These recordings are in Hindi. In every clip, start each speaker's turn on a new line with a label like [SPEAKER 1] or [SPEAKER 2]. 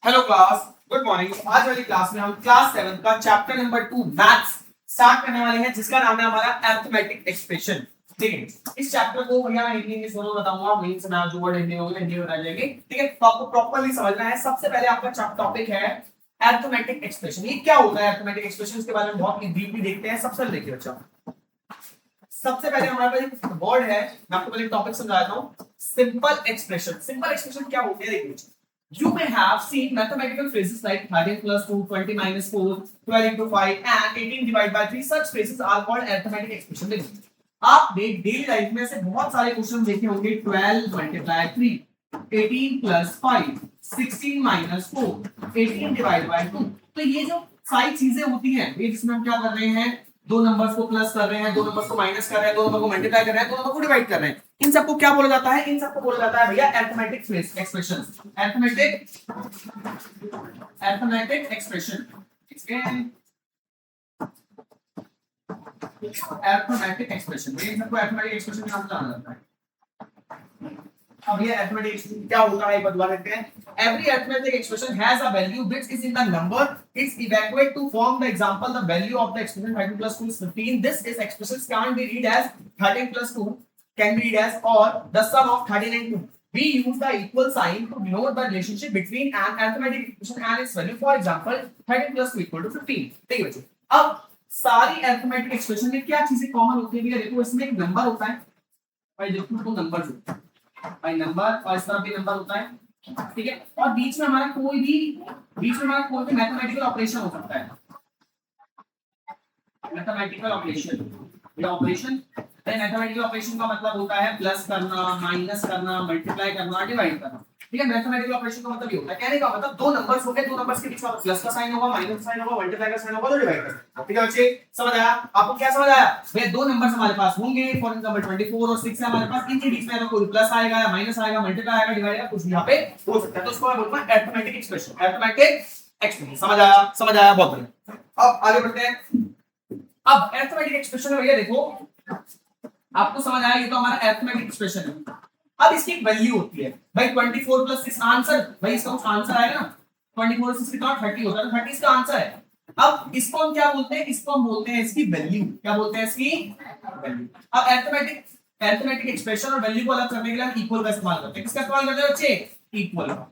[SPEAKER 1] Hello class, good morning. आज वाली क्लास में हम क्लास 7 का चैप्टर नंबर 2 मैथ्स स्टार्ट करने वाले हैं, जिसका नाम है हमारा अरिथमेटिक एक्सप्रेशन। ठीक है, इस चैप्टर को भैया मैं हिंदी इंग्लिश दोनों बताऊंगा। मेन से मैं जो वर्ड हिंदी होगा हिंदी बता जाएंगे। ठीक है, तो आपको प्रॉपर्ली समझना है। सबसे पहले आपका टॉपिक है अरिथमेटिक एक्सप्रेशन। ये क्या होता है अरिथमेटिक एक्सप्रेशन, इसके बारे में बहुत डीपली देखते हैं। सबसे पहले देखिए बच्चा, सबसे पहले हमारे पास एक वर्ड है, मैं आपको पहले टॉपिक समझाता हूं। Simple expression. सिंपल एक्सप्रेशन क्या होती है देखिए, you may have seen mathematical phrases like 13 plus 2, 20 minus 4, 12 into 5 and 18 divided by 3. such phrases are called arithmetic expression. देखिए, आपने डेली लाइफ में से बहुत सारे क्वेश्चन देखे होंगे। 12 multiply 3, 18 plus 5, 16 minus 4, 18 divide by 2। तो ये जो सारी चीजें होती हैं, ये जिसमें हम क्या कर रहे हैं, दो नंबर्स को प्लस कर रहे हैं, दो नंबर्स को माइनस कर रहे हैं, दो नंबर को मल्टीप्लाई कर रहे हैं, दो नंबर को डिवाइड कर रहे हैं। इन सबको क्या बोला जाता है? इन सबको बोला जाता है भैया arithmetic expressions. Arithmetic expression, arithmetic expression, ये सबको अरिथमेटिक एक्सप्रेशन का नाम जाना जाता है। अब ये अरिथमेटिक एक्सप्रेशन क्या होता है बता देते हैं। Every arithmetic expression has a value which is in the number it's evaluated to form the example the value of the expression 13 plus 2 is 15. This is expression can be read as 13 plus 2 can be read as or the sum of 13 and 2. We use the equal sign to denote the relationship between an arithmetic expression and its value. For example, 13 plus 2 equal to 15. ठीक है बच्चों, अब सारी अरिथमेटिक एक्सप्रेशन में क्या चीजें कॉमन होती है? देखो, इसमें एक नंबर होता है भाई, देखो दो नंबर होते हैं भाई, नंबर और इस तरफ भी नंबर होता है। ठीक है, और बीच में हमारा कोई भी मैथमेटिकल ऑपरेशन हो सकता है। मैथमेटिकल ऑपरेशन, ये ऑपरेशन मैथमेटिकल ऑपरेशन का मतलब होता है प्लस करना, माइनस करना, मल्टीप्लाई करना, डिवाइड करना। ठीक है, मैथमेटिकल ऑपरेशन का मतलब ये होता है। कहने का मतलब दो नंबर्स हो गए, दो नंबर्स के बीच में प्लस का साइन होगा, माइनस का साइन होगा, मल्टीप्लाई का साइन होगा, तो डिवाइड करना। ठीक है बच्चे, समझ आया? आपको क्या समझ आया? भैया दो नंबर्स हमारे पास होंगे, फॉर एग्जांपल 24 और 6 है हमारे पास। इनके बीच में अगर कोई प्लस आएगा या माइनस आएगा, मल्टीप्लाई आएगा, डिवाइड आएगा, कुछ यहां पे हो सकता है, तो उसको मैं बोलूंगा अरिथमेटिक एक्सप्रेशन। अरिथमेटिक एक्सप्रेशन, समझ आया? समझ आया, बहुत बढ़िया। अब आगे बढ़ते हैं। अब अरिथमेटिक एक्सप्रेशन है भैया, देखो आपको समझ आया, ये तो हमारा अरिथमेटिक एक्सप्रेशन है। अब इसकी एक वैल्यू होती है भाई, 24 प्लस 6 आंसर, भाई इसका कुछ आंसर आएगा ना। 24 और 6 कितना? 30 होता है, तो 30 इसका आंसर है। अब इसको हम क्या बोलते हैं? इसको हम बोलते हैं इसकी वैल्यू। क्या बोलते हैं? इसकी वैल्यू। अब अरिथमेटिक एक्सप्रेशन और वैल्यू को अलग करने के लिए हम इक्वल का इस्तेमाल करते हैं। किसका इस्तेमाल करते हैं बच्चे? इक्वल का।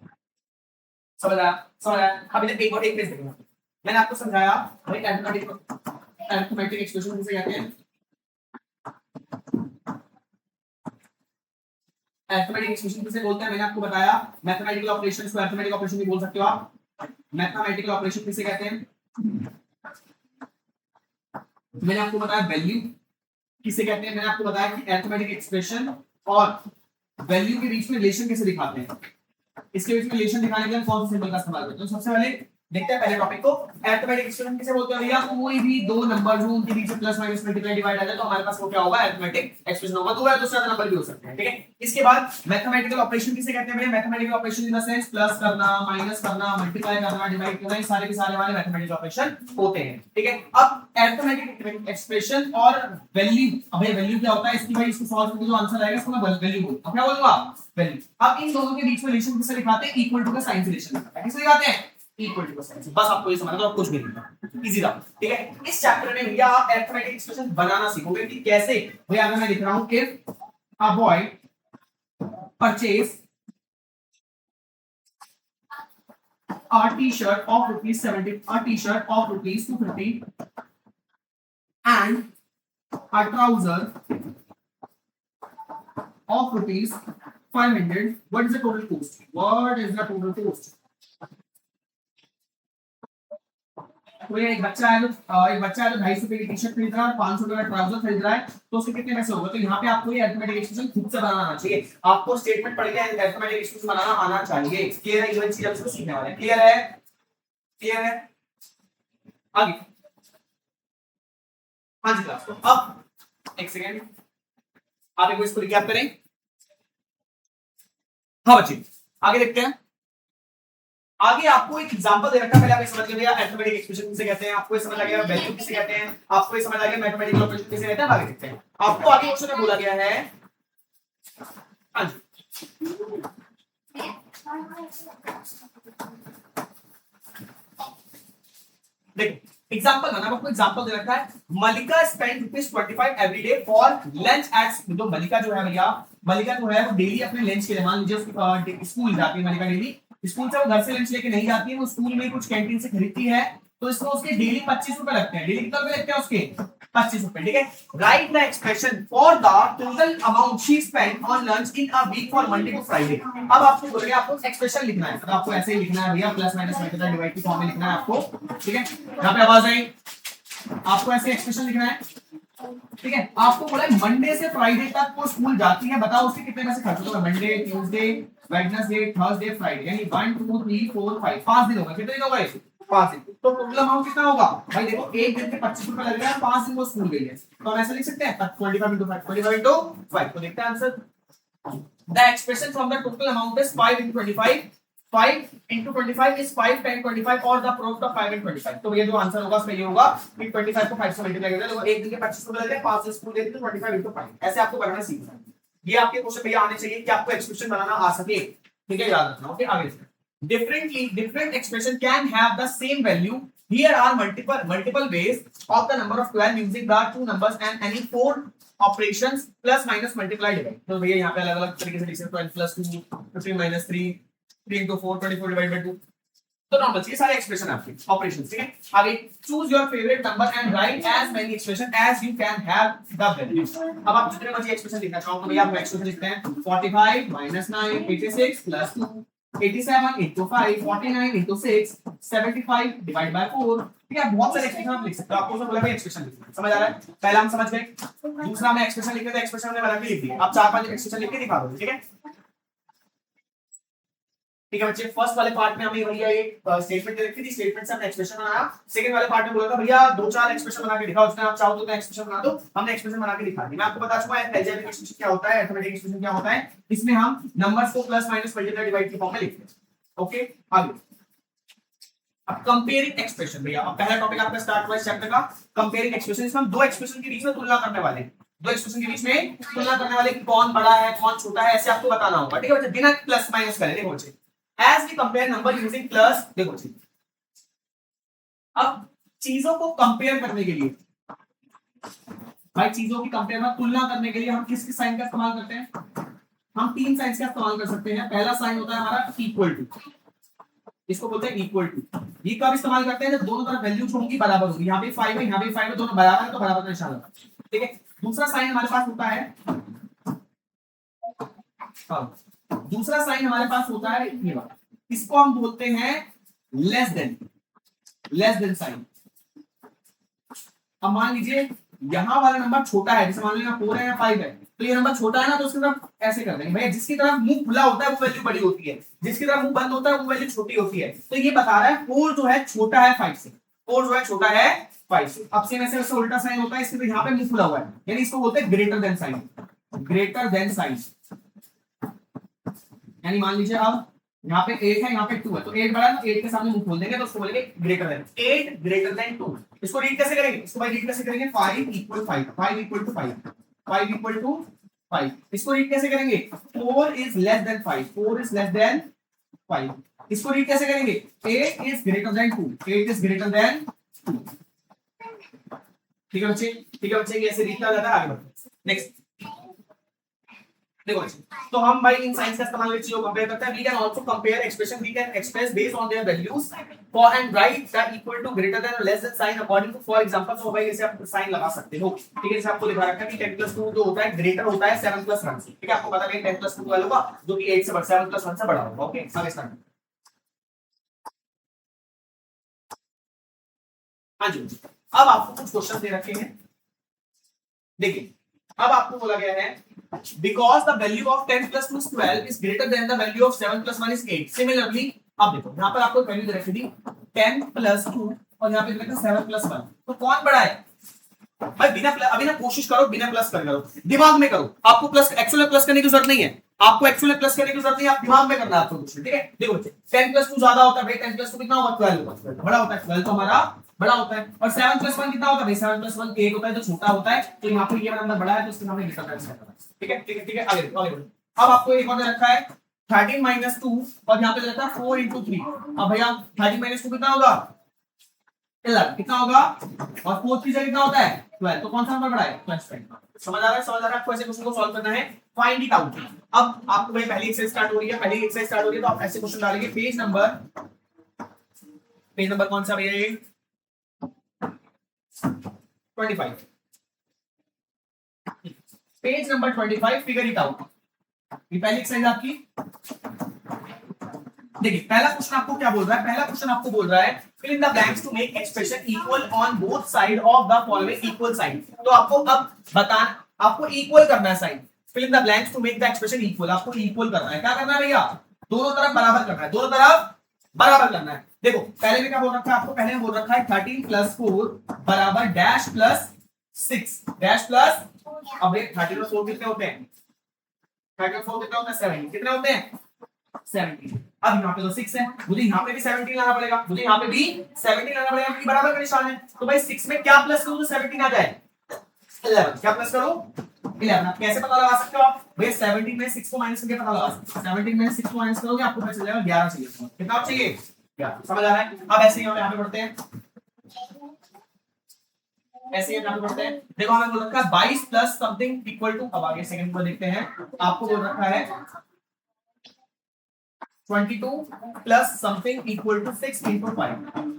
[SPEAKER 1] समझ आया? समझ आया? अब इधर एक और एक पेज देखना, मैंने आपको समझाया भाई अरिथमेटिक एक्सप्रेशन किसे कहते हैं। अरिथमेटिक एक्सप्रेशन किसे बोलते हैं मैंने आपको बताया। मैथमेटिकल ऑपरेशंस को अरिथमेटिक ऑपरेशन भी बोल सकते हो आप। मैथमेटिकल ऑपरेशन किसे कहते हैं? मैंने आपको बताया वैल्यू किसे कहते हैं। मैंने आपको बताया कि अरिथमेटिक एक्सप्रेशन और वैल्यू के बीच में रिलेशन कैसे दिखाते हैं। इसके बीच में रिलेशन दिखाने के लिए कौन सा सिंबल का इस्तेमाल करते हैं? तो सबसे पहले देखते हैं पहले टॉपिक को। अरिथमेटिक एक्सप्रेशन किसे बोलते हैं भैया? कोई भी दो नंबर हो, उनके बीच में प्लस माइनस मल्टीप्लाई डिवाइड आ जाए तो हमारे पास वो क्या होगा? अरिथमेटिक एक्सप्रेशन होगा। दो या दो से ज्यादा नंबर भी हो सकते हैं। ठीक है, इसके बाद मैथमेटिकल ऑपरेशन किसे कहते हैं भैया? Mathematical operation in the sense plus करना, माइनस करना, मल्टीप्लाई करना, डिवाइड करना, ये सारे के सारे हमारे मैथमेटिकल ऑपरेशन होते हैं। ठीक है, अब अरिथमेटिक एक्सप्रेशन और वैल्यू। अब ये वैल्यू क्या होता है इसकी? भाई इसको सॉल्व करके जो आंसर आएगा उसको मैं वैल्यू बोलूंगा। अब क्या बोलूंगा? वैल्यू। अब इन दोनों के बीच में रिलेशन किसे दिखाते हैं? इक्वल टू का साइन से रिलेशन दिखाते हैं। किसे दिखाते हैं? इक्वल टू का साइन से। बस आपको ये समझना है, तो कुछ भी नहीं, इजी था। ठीक है, इस चैप्टर में भैया आप अरिथमेटिक एक्सप्रेशन बनाना सीखोगे कि कैसे। भैया अगर मैं लिख रहा हूं कि a boy purchase a t-shirt of rupees 70, a t-shirt of rupees 250 and a trouser of rupees 500. What is the total cost? What is the total cost? तो ये एक बच्चा है जो 250 रुपए की टी शर्ट खरीद रहा है, 500 रुपए का ट्राउजर खरीद रहा है, तो उसके कितने पैसे होंगे? तो यहाँ पे आपको ये अरिथमेटिक एक्सप्रेशन खुद से बनाना आना चाहिए। आपको स्टेटमेंट पढ़ के अरिथमेटिक एक्सप्रेशन बनाना आना चाहिए। क्लियर है? ये चीज हम इसको सीखने वाले हैं। क्लियर है? क्लियर है? आगे हाँ जी क्लास। तो अब एक सेकेंड, आप एक बार इसको रिकैप करें। हाँ बच्चे, आगे देखते हैं। आगे आपको एक एग्जांपल दे रखा है, पहले आप समझ लीजिए अरिथमेटिक एक्सप्रेशन किसे कहते हैं, आपको ये समझ आ गया वैल्यू किसे कहते हैं, आपको ये समझ आ गया मैथमेटिकल ऑपरेशन किसे कहते हैं। आगे देखते हैं। आपको आगे क्वेश्चन में बोला गया है, हाँ जी देखो एग्जांपल मैंने आपको एग्जांपल दे रखा है, Malika spend ₹25 every day for lunch at, तो मलिका जो है भैया, मलिका जो है वो डेली अपने लंच के लिए, मान लीजिए उसकी स्कूल जाती है मलिका डेली, स्कूल से वो घर से लंच लेके नहीं जाती है, वो स्कूल में कुछ कैंटीन से खरीदती है, तो इसमें उसके डेली ₹25 लगते हैं, डेली कितने रुपए लगते हैं उसके ₹25, ठीक है। Write the expression for the total amount she spend on lunch in a week for Monday to Friday. अब आपको बोलेंगे आपको एक्सप्रेशन लिखना है, तो आपको ऐसे ही लिखना है भैया, प्लस माइनस मल्टीप्लाई डिवाइड की फॉर्म में लिखना है आपको, ठीक है। यहाँ पे आवाज आई, आपको ऐसे एक्सप्रेशन लिखना है, ठीक है। आपको बोला मंडे से फ्राइडे तक वो स्कूल जाती है, बताओ उसके कितने पैसे खर्च होगा, Monday Tuesday Wednesday Thursday Friday, यानी 1 2 3 4 5 5 दिन होगा, कितने दिन होगा ये 5 दिन, तो टोटल अमाउंट कितना होगा भाई, देखो एक दिन के ₹25 लग रहा है, 5 दिन वो स्कूल गई है, तो हम ऐसे लिख सकते हैं 25 into 5, 25 into 5, तो देखते हैं answer. The expression from the total amount is 5 into 25, 5 into 25 is 5 times 25 और द प्रोडक्ट ऑफ 5 and 25, तो ये जो आंसर होगा उसमें ये होगा कि 25 को 5 से मल्टीप्लाई करना है, तो एक दिन के ₹25 लग रहे हैं, 5 दिन स्कूल गई तो 25 into 5, ऐसे आपको करना सीखना है। ये आपके क्वेश्चन भैया आने चाहिए कि आपको एक्सप्रेशन बनाना आ सके, ठीक है, याद रखना। ओके, आगे different expression can have the same value, here are multiple ways of the number of 12 using the two numbers and any four operations plus minus multiply divide, तो भैया यहाँ पे अलग अलग तरीके से लिख सकते हैं, 12 plus 2 15 minus 3 3 into 4 24 divided by 2, तो नॉर्मल ये सारे एक्सप्रेशन आपके ऑपरेशंस, ठीक है। आगे choose your favourite number and write as many expression as you can have the value. अब आप जितने मर्जी एक्सप्रेशन लिखना चाहो तो भैया आप एक्सप्रेशन लिखते हैं 45 minus 9 86 plus 2 87 into 5 49 into 6 75 divided by 4, ठीक है। बहुत सारे एक्सप्रेशन आप लिख सकते हो, आपको उसमें बोला भाई एक्सप्रेशन लिखना, समझ आ रहा है, पहला हम समझ गए, दूसरा हमने एक्सप्रेशन लिखे थे, एक्सप्रेशन हमने बना के लिख दिया, आप 4 5 एक्सप्रेशन लिख के दिखा दो, ठीक है, ठीक है बच्चे। फर्स्ट वाले पार्ट में हमें भैया एक स्टेटमेंट दे रखी थी, स्टेटमेंट से हमने एक्सप्रेशन बनाया, सेकंड वाले पार्ट में बोला था भैया 2-4 एक्सप्रेशन बना के दिखाओ, उसमें आप चाहो तो एक्सप्रेशन बना दो, हमने एक्सप्रेशन बना के दिखा दिया। मैं आपको बता चुका है अलजेब्रिक एक्सप्रेशन क्या होता है, अरिथमेटिक एक्सप्रेशन क्या होता है, इसमें हम नंबर्स को प्लस माइनस मल्टीप्लाई डिवाइड की फॉर्म में लिखते हैं। ओके, आगे अब कंपेयरिंग एक्सप्रेशन, भैया अब पहला टॉपिक आपका स्टार्ट हुआ इस चैप्टर का, कंपेयरिंग एक्सप्रेशन। इसमें हम दो एक्सप्रेशन के बीच में तुलना करने वाले हैं, दो एक्सप्रेशन के बीच में तुलना करने वाले कि कौन बड़ा है कौन छोटा है, ऐसे आपको बताना होगा, ठीक है बच्चे, बिना प्लस माइनस करे। देखो बच्चे, as we compare number using plus, देखो जी, अब चीजों को कंपेयर करने के लिए भाई, चीजों की कंपेयर में तुलना करने के लिए हम किस साइन का इस्तेमाल करते हैं, हम 3 साइंस का इस्तेमाल कर सकते हैं। पहला साइन होता है हमारा इक्वल टू, इसको बोलते हैं इक्वल टू। ये कब इस्तेमाल करते हैं, जब दोनों तरफ वैल्यूज होंगी बराबर होगी, यहाँ पे 5 है यहाँ पे 5 है, दोनों बराबर है तो बराबर का निशान लगा, ठीक है। दूसरा साइन हमारे पास होता है, दूसरा साइन हमारे पास होता है ये वाला, इसको हम बोलते हैं लेस देन साइन। अब मान लीजिए यहां वाला नंबर छोटा है, जैसे मान लीजिए 4 है या 5 है, तो ये नंबर छोटा है ना, तो उसकी तरफ ऐसे कर देंगे भैया, जिसकी तरफ मुंह खुला होता है वो वैल्यू बड़ी होती है, जिसकी तरफ मुंह बंद होता है वो वैल्यू छोटी होती है, तो ये बता रहा है 4 जो है छोटा है 5 से, 4 जो है छोटा है 5 से। अब सेम ऐसे उससे उल्टा साइन होता है, इसके तो यहाँ पे मुंह खुला हुआ है, यानी इसको बोलते हैं greater than sign, greater than sign. यानी मान लीजिए अब यहाँ पे 8 है यहाँ पे 2 है, तो 8 बड़ा है तो 8 के सामने मुंह खोल देंगे, तो उसको बोलेंगे ग्रेटर देन, 8 ग्रेटर देन 2। इसको रीड कैसे करेंगे, इसको भाई रीड कैसे करेंगे, 5 equal 5, 5 equal to 5, 5 equal to 5। इसको रीड कैसे करेंगे, 4 is less than 5, 4 is less than 5। इसको रीड कैसे करेंगे, 8 is greater than 2, 8 is greater than 2। ठीक है बच्चे, ठीक है बच्चे, ये ऐसे रीड किया जाता है। आगे बढ़ते हैं, नेक्स्ट देखो बच्चे, तो हम भाई इन साइंस का इस्तेमाल करके चीजों को कंपेयर करते हैं। We can also compare expression, we can express based on their values for and write the equal to greater than और less than sign according to, for example तो भाई जैसे आप साइन लगा सकते हो, ठीक है। जैसे आपको दिखा रखा है कि 10 + 2 जो होता है ग्रेटर होता है 7 + 1 से, ठीक है। आपको पता है 10 + 2 वाला होगा जो कि 8 से बड़ा, 7 + 1 से बड़ा होगा। ओके, आगे स्टार्ट। हाँ जी, अब आपको कुछ क्वेश्चन दे रखे हैं, देखिए अब आपको बोला गया है because the value of 10 + 2 is 12 is greater than the value of 7 + 1 is 8. Similarly, अब देखो यहाँ पर आपको वैल्यू दे रखी थी 10 + 2 और यहाँ पे दे रखा 7 + 1, तो कौन बड़ा है भाई? बिना अभी ना कोशिश करो, बिना प्लस कर करो, दिमाग में करो। आपको प्लस एक्चुअल प्लस करने की जरूरत नहीं है, आपको एक्चुअल प्लस करने की जरूरत नहीं है, आप दिमाग में करना है आपको कुछ, ठीक है। देखो बच्चे 10 + 2 ज्यादा होता है भाई, 10 + 2 कितना होगा 12 होगा, बड़ा होता है 12 तो हमारा बड़ा होता है। और 7 + 1 कितना होता है भाई, 7 + 1 8 होता है जो छोटा होता है, तो यहाँ पर ये वाला नंबर बड़ा है तो इसके सामने ग्रेटर देन साइन, ठीक है ठीक है ठीक है। आगे आगे अब आपको एक और दे रखा है 13 - 2 और यहाँ पे दे रखा है 4 × 3। अब भैया 13 - 2 कितना होगा 11 कितना होगा, और 4 की जगह कितना होता है 12, तो कौन सा नंबर बड़ा है +10। समझ आ रहा है, समझ आ रहा है आपको ऐसे क्वेश्चन को सॉल्व करना है, फाइंड इट आउट। अब आपको भाई पहली एक्सरसाइज स्टार्ट हो रही है, पहली एक्सरसाइज स्टार्ट हो रही है, तो आप ऐसे क्वेश्चन डालेंगे, पेज नंबर कौन सा भैया, ये 25, page number 25, figure it out. ये पहली एक्सरसाइज आपकी। देखिए पहला क्वेश्चन आपको क्या बोल रहा है, पहला क्वेश्चन आपको बोल रहा है fill in the blanks to make expression equal on both side of the following equal sign. तो आपको अब बताना, आपको इक्वल करना है sign, fill in the blanks to make the expression equal, आपको इक्वल करना है, क्या करना है भैया, दोनों तरफ बराबर करना है, दोनों तरफ बराबर करना है। देखो पहले में क्या बोल रखा है आपको, पहले में बोल रखा है 13 + 4 बराबर डैश प्लस 6 डैश प्लस, अब ये 13 और 4 कितने होते हैं, 13 और 4 कितने होते हैं 70, कितने होते हैं 70। अब यहाँ पे तो 6 है, मुझे यहाँ पे भी 17 लाना पड़ेगा, मुझे यहाँ पे भी 17 लाना पड़ेगा क्योंकि बराबर का निशान है। तो भाई 6 में क्या प्लस करूं तो 17 आ जाए, 11 क्या प्लस करूं 11। आप कैसे पता लगा सकते हो आप, भाई 17 में 6 को माइनस करके पता लगा सकते हो, 17 में 6 को माइनस करोगे आपको पता चल जाएगा 11 चाहिए, कितना चाहिए 11। समझ आ रहा है। अब ऐसे ही हम यहाँ पे पढ़ते हैं, ऐसे ही यहाँ पे पढ़ते हैं। देखो हमें बोल रखा है 22 प्लस समथिंग इक्वल टू, अब आगे सेकंड को देखते हैं, आपको बोल रखा है 22 plus something equal to 6 into 5।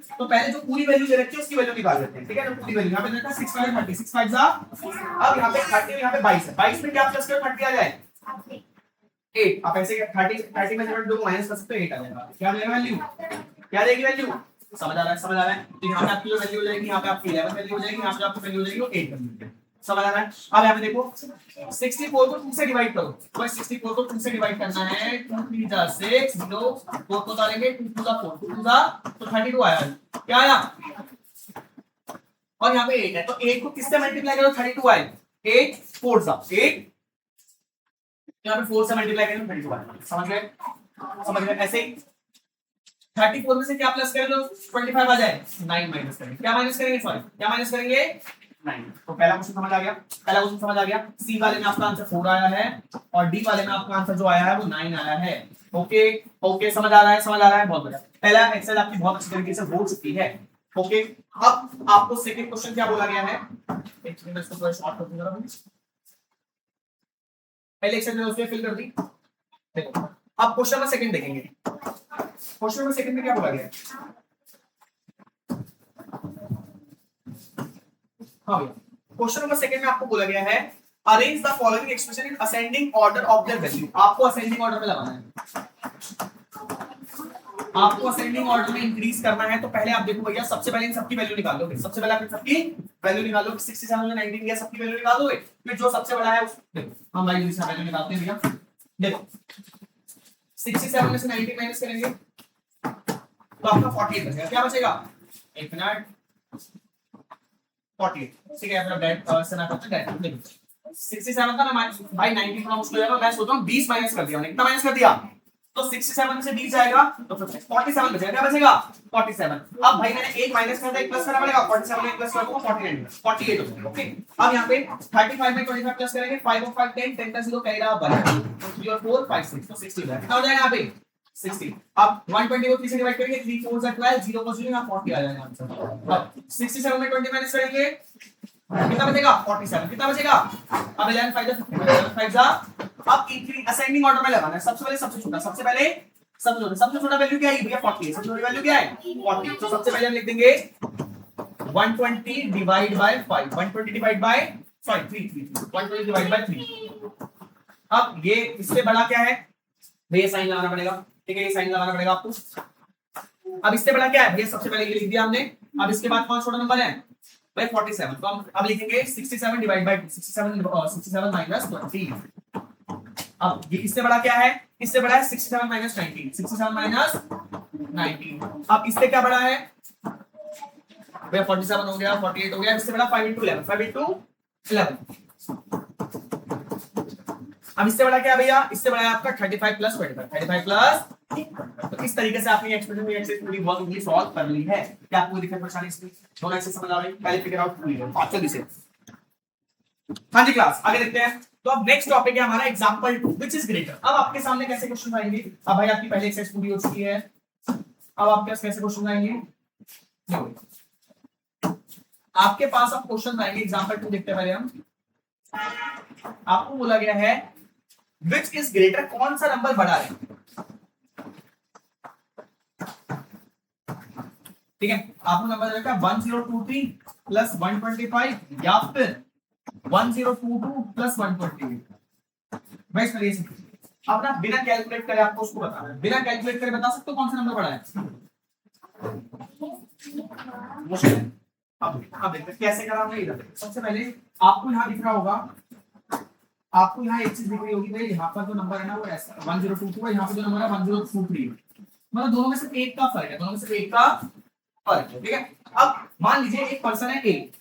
[SPEAKER 1] तो पहले जो पूरी वैल्यू दे रखी है उसकी वैल्यू निकाल लेते हैं, ठीक है। तो पूरी वैल्यू यहाँ पे देखा 6 5 30, 6 5 जा, अब यहाँ पे 30 यहाँ पे 22 है, 22 में क्या प्लस कर 30 आ जाए 8। आप ऐसे 30 में 0 माइनस कर सकते हो 8 आ जाएगा, क्या मिलेगा वैल्यू, क्या देगी वैल्यू, समझ आ रहा है, समझ आ रहा है। तो यहाँ पे आपकी वैल्यू हो जाएगी, यहाँ पे आपकी 11 वैल्यू हो जाएगी, यहाँ पे आपकी वैल्यू हो जाएगी 8 वैल्यू, समझ आ रहा है। अब यहाँ पे देखो 64 को 2 से डिवाइड करो, तो 64 को 2 से डिवाइड करना है, 2 3 जा 6 0 4 को डालेंगे 2 2 जा 4 2 2 जा तो 32 आया, क्या आया, और यहाँ पे 8 है, तो 8 को किससे मल्टीप्लाई करो 32 आए, 8 4 जा 8, यहाँ पे 4 से मल्टीप्लाई करेंगे 32 आएगा, समझ गए, समझ गए। ऐसे ही 34 में से क्या प्लस करें तो 25 आ जाए, 9 माइनस करेंगे, क्या माइनस करेंगे, सॉरी क्या माइनस करेंगे 9। तो पहला क्वेश्चन समझ आ गया, पहला क्वेश्चन समझ आ गया। सी वाले में आपका आंसर 4 आया है और डी वाले में आपका आंसर जो आया है वो 9 आया है। ओके ओके, समझ आ रहा है, समझ आ रहा है, बहुत बढ़िया। पहला एक्सरसाइज आपकी बहुत अच्छी तरीके से हो चुकी है। ओके, अब आपको सेकंड क्वेश्चन क्या बोला गया है, एक सेकंड इसको थोड़ा शॉर्ट कर दूंगा, पहले एक्सरसाइज में उसने फिल कर दी। देखो अब क्वेश्चन नंबर सेकंड देखेंगे, क्वेश्चन नंबर सेकंड में क्या बोला गया है, हाँ भैया क्वेश्चन नंबर सेकंड में आपको बोला गया है arrange the following expression in ascending order of their value. आपको असेंडिंग ऑर्डर में लगाना है, आपको असेंडिंग ऑर्डर में इंक्रीज करना है। तो पहले आप देखो भैया, सबसे पहले इन सबकी वैल्यू निकाल लो, सबसे पहले आप सबकी वैल्यू निकाल लो, 67 में 19 या सबकी वैल्यू निकाल दोगे, फिर जो सबसे बड़ा है उस देखो हम वैल्यू से वैल्यू निकालते हैं भैया। देखो 67 में से 19 माइनस करेंगे तो आपका 48 बचेगा, क्या बचेगा, एक मिनट 48, ठीक है, अपना डेट से ना करते हैं, देखो 67 का मैं भाई 19 थोड़ा मुश्किल है, मैं सोच रहा हूं 20 माइनस कर दिया मैंने, कितना माइनस कर दिया, तो 67 में से 20 जाएगा तो 47 बचेगा, क्या बचेगा 47। अब भाई मैंने एक माइनस कर दिया, एक प्लस करना पड़ेगा, 47 में एक प्लस कर दूंगा 48 48 हो जाएगा। ओके, अब यहां पे 35 में 25 प्लस करेंगे, 5 और 5 10 10 का 0 कहेगा 1 3 और 4 5 6 तो 60 कितना हो जाएगा यहां पे 60। अब 120 को 3 से डिवाइड करेंगे, 3 4 से 12 0 को 0 यहां 40 आ जाएगा आंसर। अब 67 में 20 माइनस करेंगे कितना बचेगा 47, कितना बचेगा, अब 11 5 जा, अब असेंडिंग ऑर्डर में लगाना है, सबसे पहले सबसे छोटा, सबसे छोटा वैल्यू क्या है भैया 40, सबसे छोटी वैल्यू क्या है 40। तो सबसे पहले हम लिख देंगे 120 divide by 5, 120 divide by 120 divide by 3। अब ये इससे बड़ा क्या है भैया, साइन लगाना पड़ेगा, ठीक है, ये साइन लगाना पड़ेगा आपको। अब इससे बड़ा क्या है भैया, सबसे पहले ये लिख दिया हमने, अब इसके बाद कौन छोटा नंबर है भाई 47, तो हम अब लिखेंगे 67 डिवाइड बाय 67 माइनस 20। अब ये इससे बड़ा क्या है, इससे बड़ा है 67 माइनस 19, 67 माइनस 19। अब इससे क्या बड़ा है भैया 47 हो गया, 48 हो गया, इससे बड़ा 5 into 11, 5 into 11। अब इससे बड़ा क्या भैया, इससे बड़ा है आपका 35 प्लस 25, 35 प्लस। तो इस तरीके से आपने एक्सप्रेशन में एक्सरसाइज पूरी बहुत इजीली सॉल्व कर ली है। क्या आपको दिक्कत परेशानी इसमें, दोनों एक्सरसाइज समझ आ रही है, पहले फिगर आउट कर लीजिए अच्छा जल्दी से। हाँ जी क्लास आगे देखते हैं। तो अब नेक्स्ट टॉपिक है हमारा एग्जांपल 2 व्हिच इज ग्रेटर। अब आपके सामने कैसे क्वेश्चन आएंगे, अब भाई आपकी पहली एक्सरसाइज पूरी हो चुकी है, अब आपके पास कैसे क्वेश्चन आएंगे, आपके पास अब क्वेश्चन आएंगे। एग्जांपल 2 देखते हैं पहले हम। आपको बोला गया है विच इज ग्रेटर, कौन सा नंबर बड़ा है। ठीक है, आपको नंबर देगा 1023 प्लस 125 या फिर 1022 प्लस 128। मैं इसमें ये अब ना बिना कैलकुलेट करे आपको उसको बताना है। बिना कैलकुलेट करे बता सकते हो कौन सा नंबर बड़ा है? मुश्किल है। अब देखते हैं कैसे करा हमने। इधर सबसे पहले आपको यहाँ दिख रहा होगा, आपको यहाँ एक चीज दिख रही होगी भाई, यहाँ पर जो नंबर है ना वो ऐसा 1022 है, यहाँ पर जो नंबर है 1023 है। मतलब दोनों में से एक का फर्क है, दोनों में से एक का फर्क है। ठीक है, अब मान लीजिए एक पर्सन है ए,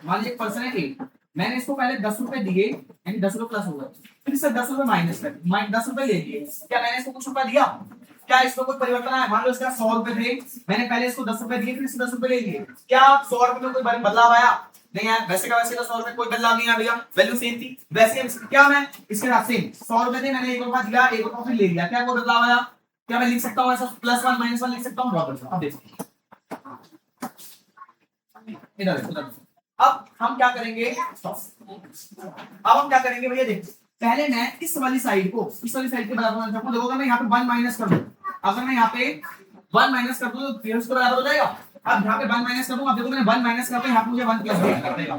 [SPEAKER 1] मान लीजिए एक पर्सन है ए, मैंने इसको पहले 10 रुपए दिए, यानी 10 रुपए प्लस होगा, फिर इससे 10 रुपए माइनस कर 10 रुपए ले लिए। क्या मैंने इसको कुछ रुपया दिया? क्या इसमें कोई परिवर्तन आया? मान लो इसका 100 रुपए थे, मैंने पहले इसको 10 रुपए दिए, फिर इससे 10 रुपए ले लिए। क्या 100 रुपए में कोई बदलाव आया? नहीं आया। वैसे का वैसे तो 100 रुपए कोई बदलाव नहीं आया भैया, वैल्यू सेम थी। वैसे क्या मैं इसके साथ सेम 100 रुपए थे, मैंने 1 रुपया दिया, 1 रुपया फिर ले लिया, क्या कोई बदलाव आया? क्या मैं लिख सकता हूँ ऐसा +1 -1 लिख सकता हूँ? अब देखो इधर उधर। अब हम क्या करेंगे, भैया देखो, पहले मैं इस वाली साइड के बराबर रखूं। देखो अगर मैं यहाँ पे 1 माइनस कर दूं, अगर मैं यहाँ पे 1 माइनस कर दूं तो ये उसके बराबर हो जाएगा। अब यहाँ पे 1 माइनस कर दूं, अब देखो मैंने 1 माइनस करते यहाँ पे मुझे 1 प्लस b कर देगा।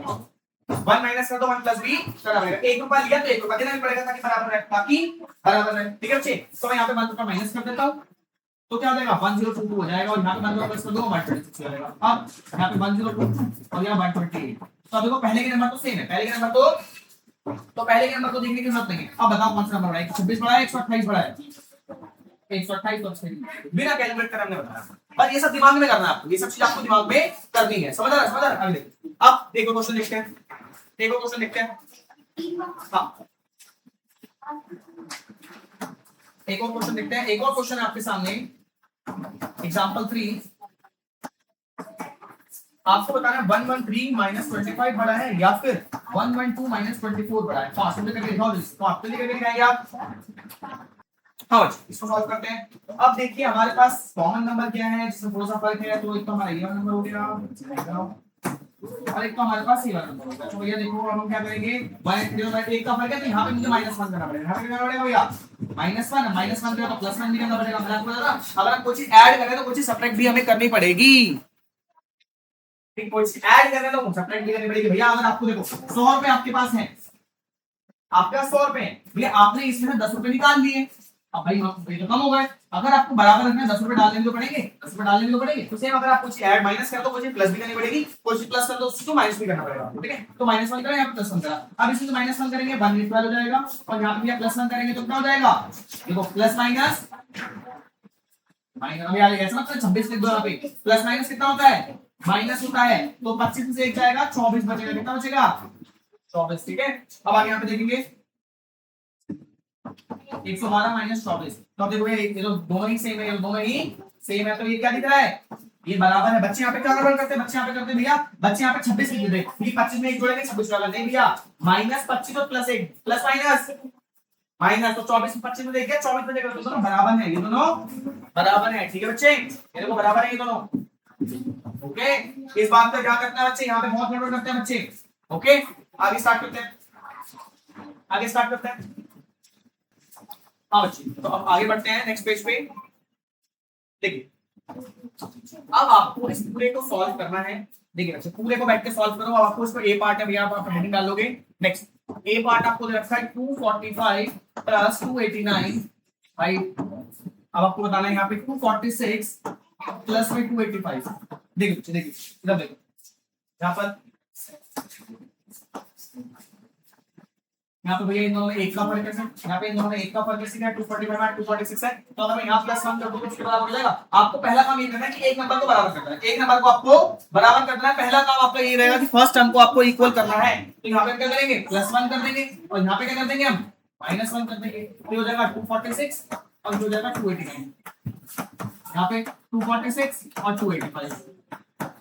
[SPEAKER 1] 1 माइनस कर दो 1 प्लस b करना पड़ेगा। 1 रुपया लिया तो 1 रुपया देना पड़ेगा ताकि बराबर रहे, ठीक है बच्चे। तो मैं यहाँ पे 1 रुपया माइनस कर देता हूँ, तो क्या हो जाएगा 1022 हो जाएगा, और यहाँ पे 1 प्लस कर दो 126 हो जाएगा। अब यहाँ पे 1022 और यहाँ 128। तो देखो पहले के नंबर तो सेम है, पहले के नंबर तो देखने की जरूरत नहीं है। अब बताओ कौन सा नंबर बड़ा है? 126 बड़ा है, 128 बड़ा है? 128 तो बिना कैलकुलेट कर हमने बताया। बस ये सब दिमाग में करना है आपको, ये सब चीज आपको दिमाग में करनी है। समझ आ रहा है? अभी देखो, अब देखो क्वेश्चन देखते हैं, हाँ एक और क्वेश्चन देखते हैं। एक और क्वेश्चन है आपके सामने, एग्जांपल 3। आपको बताना है 113 माइनस 25 बड़ा है या फिर 112 माइनस 24 बड़ा है। फास्ट में करके दिखाओ, इसको आप तो करके दिखाएंगे आप। हाँ बच्चे इसको सॉल्व करते हैं। अब देखिए हमारे पास कॉमन नंबर क्या है जिसमें थोड़ा सा फर्क है, तो एक तो हमारा ये वाला नंबर हो गया और एक तो हमारे पास ये वाला नंबर होगा। तो भैया देखो हम क्या करेंगे, एक का फर्क है तो यहाँ पे मुझे -1 करना पड़ेगा। यहाँ पे करना पड़ेगा भैया -1 करेगा तो +1 भी करना पड़ेगा। अगर हम कोई चीज ऐड करें तो कोई चीज सब्ट्रैक्ट भी हमें करनी पड़ेगी। कोई चीज ऐड करना तो सब्ट्रैक्ट भी करनी पड़ेगी भैया। अगर आपको देखो 100 रुपए आपके पास है, आपके पास 100 रुपए है भैया, आपने इसमें से 10 रुपए निकाल लिए, अब भाई ये तो कम हो गए। अगर आपको बराबर रखना है 10 रुपए डालने तो पड़ेंगे, 10 रुपए डालने तो पड़ेंगे। तो सेम अगर आप कुछ ऐड माइनस कर दो कुछ प्लस भी करनी पड़ेगी, कुछ प्लस कर दो उसको माइनस भी करना पड़ेगा। ठीक है, तो -1 करें यहाँ पे +1 करा। अब इसमें -1 करेंगे 1 हो जाएगा, और यहाँ पे +1 करेंगे तो क्या हो जाएगा? देखो प्लस माइनस अभी आगे ऐसा मतलब 26 लिख दो यहाँ पे। प्लस माइनस कितना होता है? माइनस होता है। तो 25 से 1 जाएगा 24 बचेगा। कितना बचेगा? 24। ठीक है, अब आगे यहाँ पे देखेंगे 112 माइनस 24। तो अब देखो ये तो दोनों ही सेम है, तो ये क्या दिख रहा है? ये बराबर है। बच्चे यहाँ पे क्या गड़बड़ करते हैं? बच्चे यहाँ पे करते हैं भैया, बच्चे यहाँ पे 26 लिख देते हैं। 25 में 1 जोड़ेंगे 26 वाला नहीं भैया, -25 और +1 प्लस माइनस तो 24 में 25 में देख गया 24 में देखो, तो दोनों बराबर है, ये दोनों बराबर है। ठीक है बच्चे, ये देखो बराबर है ये दोनों। ओके, इस बात पे ध्यान रखना बच्चे, यहाँ पे बहुत गड़बड़ करते हैं बच्चे। ओके, आगे स्टार्ट करते हैं। हाँ बच्चे, तो अब आगे बढ़ते हैं नेक्स्ट पेज पे। देखिए अब आपको इस पूरे को सॉल्व करना है। देखिए बच्चे पूरे को बैठ के सॉल्व करो। अब आपको इसको ए पार्ट है भैया, आप हेडिंग डालोगे। नेक्स्ट ए पार्ट आपको दे रखा है 245 प्लस 289 भाई। अब आपको बताना है यहाँ पे 246 प्लस में 285। देखिए इधर देखो, यहाँ पे भैया इन दोनों में एक का फर्क है, यहाँ पे इन दोनों में एक का फर्क है, 245 में 246 है। तो अगर मैं यहाँ +1 कर दूं तो उसके बराबर हो जाएगा। आपको पहला काम ये करना है कि एक नंबर को बराबर करना है, एक नंबर को आपको बराबर करना है। पहला काम आपका ये रहेगा कि फर्स्ट टर्म को आपको इक्वल करना है। तो यहाँ पे क्या करेंगे? +1 कर देंगे, और यहाँ पे क्या कर देंगे? हम -1 कर देंगे। तो हो जाएगा 246 और हो जाएगा 289। यहाँ पे 246 और 285।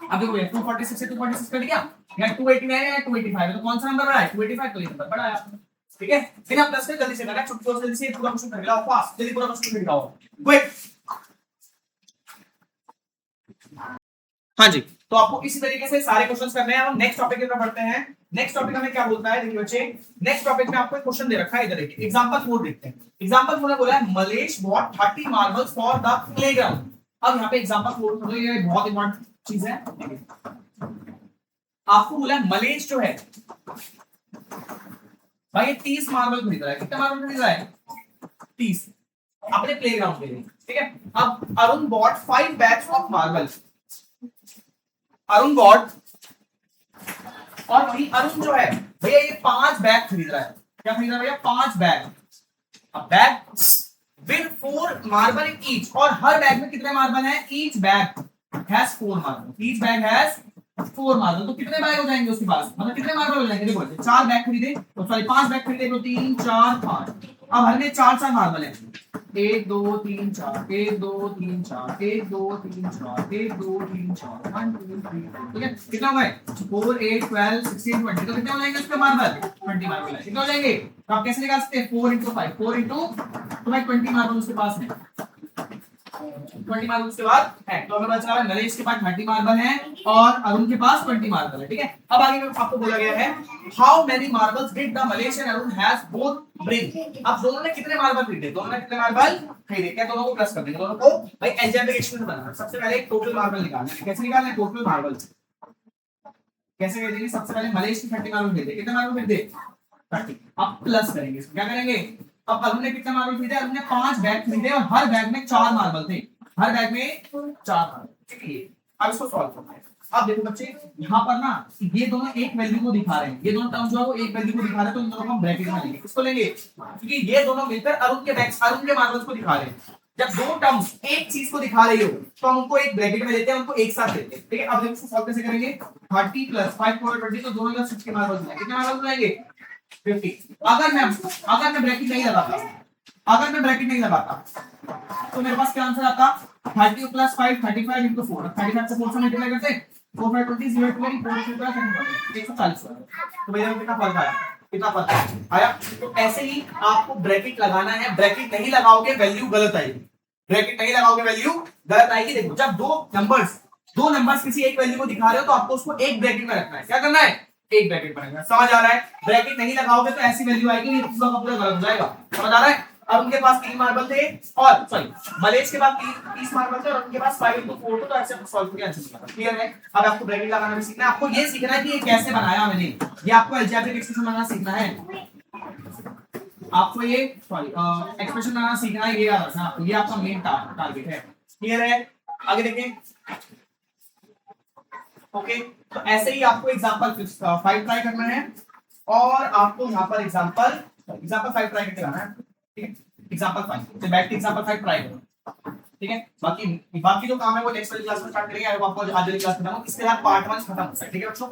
[SPEAKER 1] अब देखो 246 से 246 कट गया, या 289 है या 285 है, तो कौन सा नंबर बड़ा है? 285। तो ये नंबर बड़ा है। ठीक है, बिना प्लस के जल्दी से करना, छुट्टी से जल्दी से पूरा क्वेश्चन कर लो फास्ट, जल्दी पूरा क्वेश्चन कर लो क्विक। हाँ जी, तो आपको इसी तरीके से सारे क्वेश्चंस करने हैं। हम नेक्स्ट टॉपिक की तरफ बढ़ते हैं। नेक्स्ट टॉपिक हमें क्या बोलता है, देखिए बच्चे, नेक्स्ट टॉपिक में आपको एक क्वेश्चन दे रखा है, इधर देखिए एग्जांपल 4 देखते हैं। एग्जांपल 4 में बोला है Malesh bought 30 marbles for the playground. अब यहाँ पे एग्जांपल 4 समझो, ये बहुत इंपॉर्टेंट चीज है। आपको बोला है मलेश जो है भाई 30 मार्बल खरीद रहा है। कितने मार्बल खरीद रहा है? 30 अपने प्लेग्राउंड के लिए, ठीक है। अब Arun bought 5 bags of marble. Arun bought, और वही अरुण जो है भैया ये 5 बैग खरीद रहा है। क्या खरीद रहा है भैया? 5 बैग। अब bag with 4 marble in each, और हर बैग में कितने मार्बल हैं? Each bag has 4 marble. Each bag has 4 marble. तो कितने बैग हो जाएंगे उसके पास, मतलब कितने मार्बल हो जाएंगे? देखो 4 बैग खरीदे, तो सॉरी 5 बैग खरीदे, तो 3 4 5। अब हर में 4 मार्बल है। 1 2 3 4, 1 2 3 4, 1 2 3 4, 1 2 3 4, 1 2 3 4, ठीक है। कितना हुआ है? 4 8 12 16 20। तो कितने हो जाएंगे उसके मार्बल? 20 मार्बल है। कितने हो जाएंगे? तो आप कैसे निकाल सकते हैं? 4 into 5, 4 into, तो भाई 20 मार्बल उसके पास है। 20 मार्बल उसके बाद है, तो हमें पता चला नरेश के पास 30 मार्बल है और अरुण के पास 20 मार्बल है, ठीक है। अब आगे में आपको बोला गया है how many marbles did the Mallesh and Arun has both bring. अब दोनों ने कितने मार्बल खरीदे? दोनों ने कितने मार्बल खरीदे? क्या दोनों को प्लस कर देंगे? दोनों को भाई अलजेब्रिक एक्सप्रेशन बनाना है। सबसे पहले एक टोटल मार्बल निकालना है। कैसे निकालना है टोटल मार्बल? कैसे करेंगे? सबसे पहले मलेश की 30 मार्बल खरीदे। कितने मार्बल खरीदे? 30। अब प्लस करेंगे, क्या करेंगे? अब अरुण ने कितने मार्बल खरीदे? अरुण ने 5 बैग खरीदे और हर बैग में 4 मार्बल थे। हर बैग में 4 मार्बल, ठीक है। अब इसको सॉल्व करना है। अब देखो बच्चे, यहाँ पर ना ये दोनों एक वैल्यू को दिखा रहे हैं। ये दोनों टर्म जो है वो एक वैल्यू को दिखा रहे हैं, तो इन दोनों को हम ब्रैकेट में लेंगे। किसको लेंगे? क्योंकि ये दोनों मिलकर अरुण के बैग्स, अरुण के मार्बल्स को दिखा रहे हैं। जब दो टर्म्स एक चीज को दिखा रही हो तो हम उनको एक ब्रैकेट में लेते हैं, उनको एक साथ लेते हैं, ठीक है। अब देखो इसको सॉल्व कैसे करेंगे? 30 + 5 = 20, तो दोनों का 60 मार्बल्स हैं। कितने मार्बल्स आएंगे? 50। अगर मैं ब्रैकेट नहीं लगाता, अगर मैं ब्रैकेट नहीं लगाता तो मेरे पास क्या आंसर आता? 30 + 5 35 into 4। 35 से 4 से मल्टीप्लाई करते हैं, 4 5 20 0 20 4 140। तो भैया कितना फर्क आया? कितना फर्क आया? तो ऐसे ही आपको ब्रैकेट लगाना है। ब्रैकेट नहीं लगाओगे वैल्यू गलत आएगी। ब्रैकेट नहीं लगाओगे वैल्यू गलत आएगी। देखो जब दो नंबर्स किसी एक वैल्यू को दिखा रहे हो तो आपको उसको एक ब्रैकेट में रखना है। क्या करना है? एक ब्रैकेट में रखना है। समझ आ रहा है? ब्रैकेट नहीं लगाओगे तो ऐसी वैल्यू आएगी, पूरा का पूरा गलत हो जाएगा। समझ आ रहा है? अब उनके पास 3 मार्बल थे, और सॉरी मलेश के पास 30 मार्बल थे और उनके पास 5 into 4 थे, तो ऐसे हम सॉल्व करके आंसर निकाला। क्लियर है? अब आपको ब्रैकेट लगाना भी सीखना है। आपको ये सीखना है कि ये कैसे बनाया मैंने। ये आपको अलजेब्रिक एक्सप्रेशन बनाना सीखना है। आपको ये सॉरी एक्सप्रेशन बनाना सीखना है। ये याद रखना आपको, ये आपका मेन टारगेट है। क्लियर है? आगे देखें। ओके, तो ऐसे ही आपको एग्जांपल 5 ट्राई करना है, और आपको यहाँ पर एग्जांपल 5 ट्राई करके लाना है, ठीक है। एग्जांपल 5 से बैठ के एग्जांपल 5 ट्राई करो, ठीक है। बाकी जो काम है वो नेक्स्ट वाली क्लास में स्टार्ट करेंगे। आपको आज वाली क्लास में इसके बाद पार्ट 1 खत्म हो सकता है, ठीक है बच्चों।